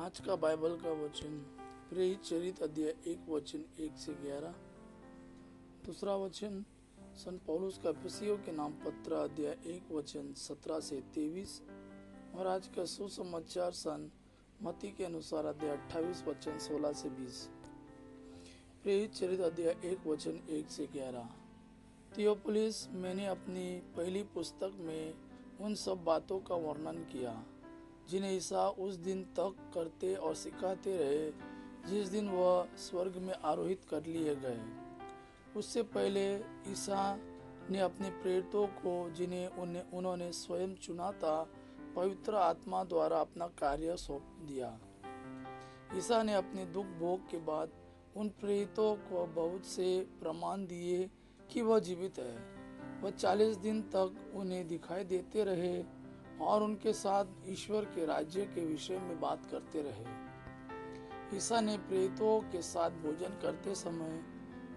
आज का बाइबल का वचन प्रेरित चरित अध्याय 1 वचन 1 से 11। दूसरा वचन संत पौलुस का एफिसियों के नाम पत्र अध्याय 1 वचन 17 से 23। और आज का सुसमाचार सन मत्ती के अनुसार अध्याय 28 वचन 16 से 20। प्रेरित चरित अध्याय 1 वचन 1 से 11। थियोफिलुस, मैंने अपनी पहली पुस्तक में उन सब बातों का वर्णन किया जिन्हें ईसा उस दिन तक करते और सिखाते रहे जिस दिन वह स्वर्ग में आरोहित कर लिए गए। उससे पहले ईसा ने अपने प्रेरितों को, जिन्हें उन्होंने स्वयं चुना था, पवित्र आत्मा द्वारा अपना कार्य सौंप दिया। ईसा ने अपने दुख भोग के बाद उन प्रेरितों को बहुत से प्रमाण दिए कि वह जीवित है। वह 40 दिन तक उन्हें दिखाई देते रहे और उनके साथ ईश्वर के राज्य के विषय में बात करते रहे। ईसा ने प्रेरितों के साथ भोजन करते समय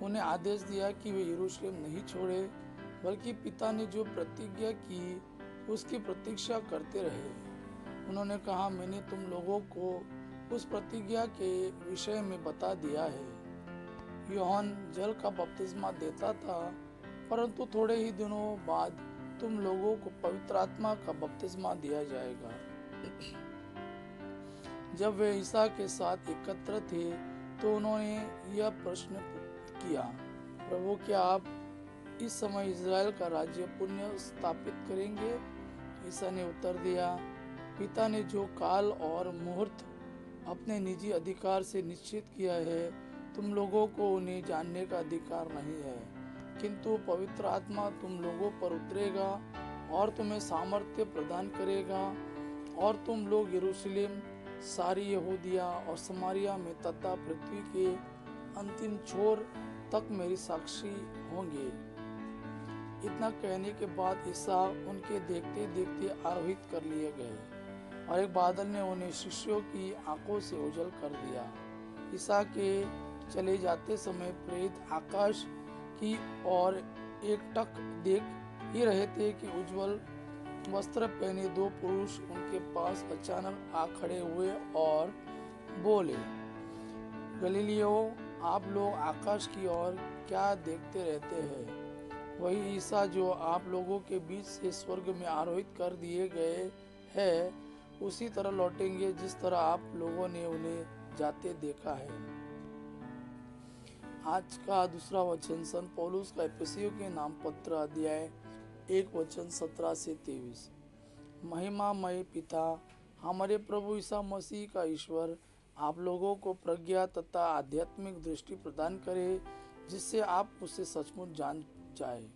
उन्हें आदेश दिया कि वे यरूशलेम नहीं छोड़े, बल्कि पिता ने जो प्रतिज्ञा की उसकी प्रतीक्षा करते रहे। उन्होंने कहा, मैंने तुम लोगों को उस प्रतिज्ञा के विषय में बता दिया है। यूहन्ना जल का बपतिस्मा देता था, परंतु थोड़े ही दिनों बाद तुम लोगों को पवित्र आत्मा का बपतिस्मा दिया जाएगा। जब वे ईसा के साथ एकत्र थे तो उन्होंने यह प्रश्न किया, प्रभु, क्या आप इस समय इज़राइल का राज्य पुनः स्थापित करेंगे? ईसा ने उत्तर दिया, पिता ने जो काल और मुहूर्त अपने निजी अधिकार से निश्चित किया है, तुम लोगों को उन्हें जानने का अधिकार नहीं है। किंतु पवित्र आत्मा तुम लोगों पर उतरेगा और तुम्हें सामर्थ्य प्रदान करेगा, और तुम लोग यरूशलेम, सारी यहूदिया और समारिया में तथा पृथ्वी के अंतिम छोर तक मेरी साक्षी होंगे। इतना कहने के बाद ईसा उनके देखते देखते आरोहित कर लिए गए और एक बादल ने उन्हें शिष्यों की आंखों से ओझल कर दिया। ईसा के चले जाते समय प्रेरित आकाश की ओर एकटक देख ही रहे थे कि उज्जवल वस्त्र पहने दो पुरुष उनके पास अचानक आ खड़े हुए और बोले, गलीलियो, आप लोग आकाश की ओर क्या देखते रहते हैं? वही ईसा जो आप लोगों के बीच से स्वर्ग में आरोहित कर दिए गए हैं, उसी तरह लौटेंगे जिस तरह आप लोगों ने उन्हें जाते देखा है। आज का दूसरा वचन संत पौलुस का एफिसियों के नाम पत्र अध्याय 1 वचन 17 से 23। महिमामय पिता, हमारे प्रभु ईसा मसीह का ईश्वर आप लोगों को प्रज्ञा तथा आध्यात्मिक दृष्टि प्रदान करे, जिससे आप उसे सचमुच जान जाए।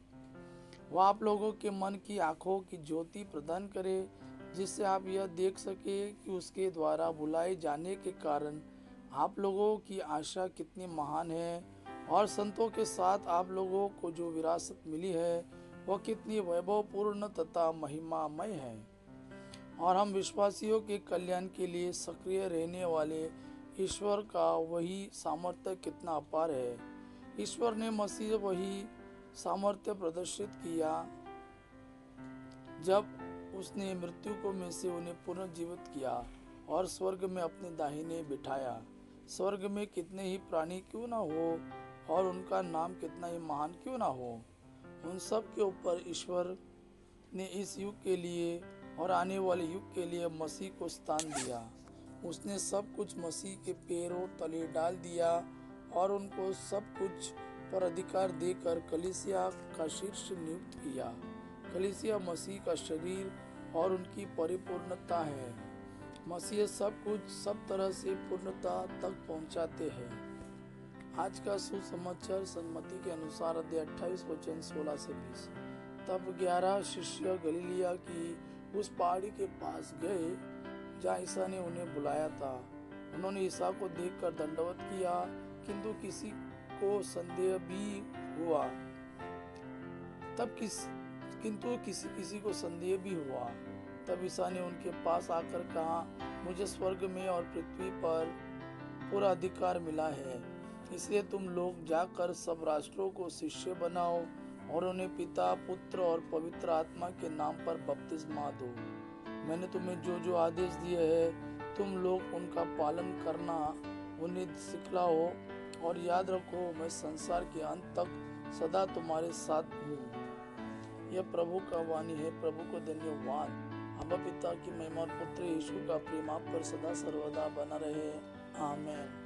वह आप लोगों के मन की आंखों की ज्योति प्रदान करे, जिससे आप यह देख सके कि उसके द्वारा बुलाए जाने के कारण आप लोगों की आशा कितनी महान है, और संतों के साथ आप लोगों को जो विरासत मिली है वह कितनी वैभवपूर्ण तथा महिमामय है। और हम विश्वासियों के कल्याण के लिए सक्रिय रहने वाले ईश्वर का वही सामर्थ्य कितना अपार है। ईश्वर ने मसीह वही सामर्थ्य प्रदर्शित किया जब उसने मृत्यु को में से उन्हें पुनर्जीवित किया और स्वर्ग में अपने दाहिने बिठाया। स्वर्ग में कितने ही प्राणी क्यों ना हो और उनका नाम कितना ही महान क्यों ना हो, उन सब के ऊपर ईश्वर ने इस युग के लिए और आने वाले युग के लिए मसीह को स्थान दिया। उसने सब कुछ मसीह के पैरों तले डाल दिया और उनको सब कुछ पर अधिकार देकर कलीसिया का शीर्ष नियुक्त किया। कलीसिया मसीह का शरीर और उनकी परिपूर्णता है। मसीह सब कुछ सब तरह से पूर्णता तक पहुंचाते हैं। आज का सुसमाचार सन्मति के अनुसार अध्याय 28 वचन 16 से 20। तब 11 शिष्य गलीलिया की उस पहाड़ी के पास गए जहाँ ईसा ने उन्हें बुलाया था। उन्होंने ईसा को देखकर दंडवत किया, किंतु किसी को संदेह भी हुआ। किसी को संदेह भी हुआ। तब ईसा ने उनके पास आकर कहा, मुझे स्वर्ग में और पृथ्वी पर पूरा अधिकार मिला है, इसलिए तुम लोग जाकर सब राष्ट्रों को शिष्य बनाओ और उन्हें पिता, पुत्र और पवित्र आत्मा के नाम पर बपतिस्मा दो। मैंने तुम्हें जो जो आदेश दिए हैं तुम लोग उनका पालन करना उन्हें सिखलाओ और याद रखो मैं संसार के अंत तक सदा तुम्हारे साथ हूँ। यह प्रभु का वाणी है। प्रभु को धन्यवाद। अब्बा पिता की महिमा और पुत्र यीशु का प्रेम आप पर सदा सर्वदा बना रहे। आमीन।